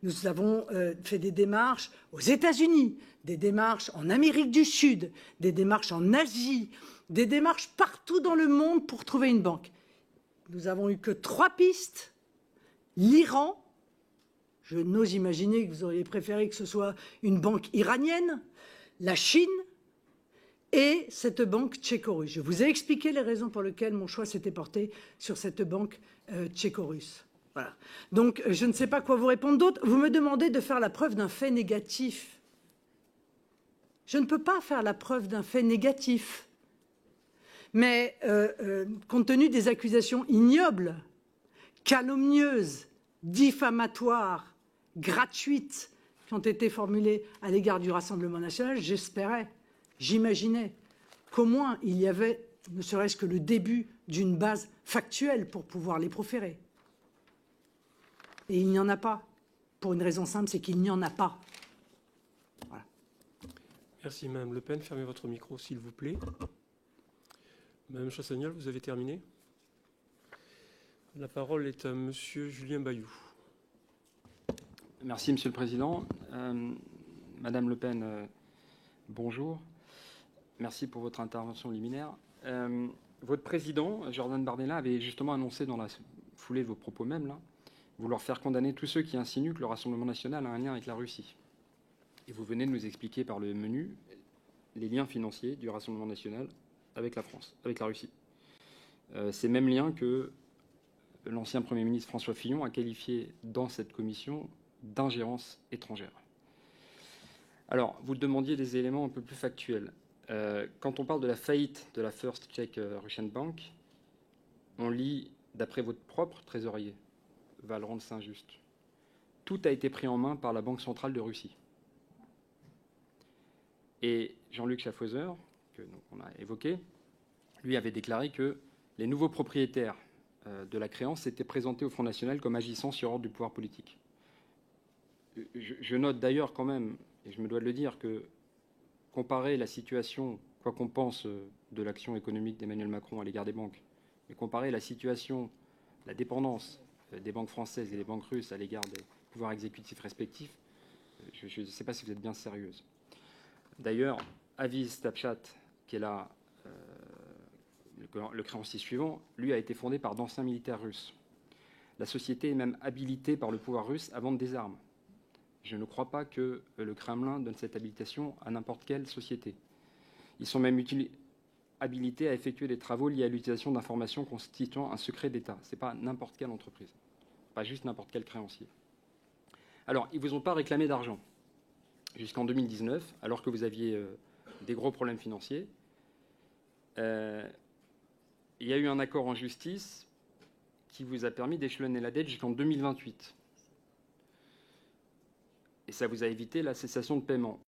Nous avons fait des démarches aux États-Unis, des démarches en Amérique du Sud, des démarches en Asie, des démarches partout dans le monde pour trouver une banque. Nous avons eu que 3 pistes. L'Iran, je n'ose imaginer que vous auriez préféré que ce soit une banque iranienne, la Chine et cette banque tchéco-russe. Je vous ai expliqué les raisons pour lesquelles mon choix s'était porté sur cette banque tchéco-russe. Voilà. Donc, je ne sais pas quoi vous répondre d'autre. Vous me demandez de faire la preuve d'un fait négatif. Je ne peux pas faire la preuve d'un fait négatif. Mais compte tenu des accusations ignobles, calomnieuses, diffamatoires, gratuites qui ont été formulées à l'égard du Rassemblement national, j'espérais, j'imaginais qu'au moins il y avait ne serait-ce que le début d'une base factuelle pour pouvoir les proférer. Et il n'y en a pas. Pour une raison simple, c'est qu'il n'y en a pas. Voilà. Merci, Mme Le Pen. Fermez votre micro, s'il vous plaît. Mme Chassagnol, vous avez terminé. La parole est à M. Julien Bayou. Merci, Monsieur le Président. Madame Le Pen, bonjour. Merci pour votre intervention liminaire. Votre président, Jordan Bardella, avait justement annoncé dans la foulée de vos propos même, là, vouloir faire condamner tous ceux qui insinuent que le Rassemblement national a un lien avec la Russie. Et vous venez de nous expliquer par le menu les liens financiers du Rassemblement national avec la France, avec la Russie. Ces mêmes liens que l'ancien Premier ministre François Fillon a qualifié dans cette commission d'ingérence étrangère. Alors, vous demandiez des éléments un peu plus factuels. Quand on parle de la faillite de la First Czech Russian Bank, on lit, d'après votre propre trésorier, Valrand Saint-Just, tout a été pris en main par la Banque centrale de Russie. Et Jean-Luc Schaffhauser, que on a évoqué, lui avait déclaré que les nouveaux propriétaires de la créance s'étaient présentés au Front National comme agissant sur ordre du pouvoir politique. Je note d'ailleurs quand même, et je me dois de le dire, que comparer la situation, quoi qu'on pense de l'action économique d'Emmanuel Macron à l'égard des banques, mais comparer la situation, la dépendance des banques françaises et des banques russes à l'égard des pouvoirs exécutifs respectifs, je ne sais pas si vous êtes bien sérieuse. D'ailleurs, Aviz Tapchat, qui est là, le créancier suivant, lui a été fondé par d'anciens militaires russes. La société est même habilitée par le pouvoir russe à vendre des armes. Je ne crois pas que le Kremlin donne cette habilitation à n'importe quelle société. Ils sont même habilités à effectuer des travaux liés à l'utilisation d'informations constituant un secret d'État. Ce n'est pas n'importe quelle entreprise, pas juste n'importe quel créancier. Alors, ils ne vous ont pas réclamé d'argent jusqu'en 2019, alors que vous aviez des gros problèmes financiers. Il y a eu un accord en justice qui vous a permis d'échelonner la dette jusqu'en 2028. Et ça vous a évité la cessation de paiement.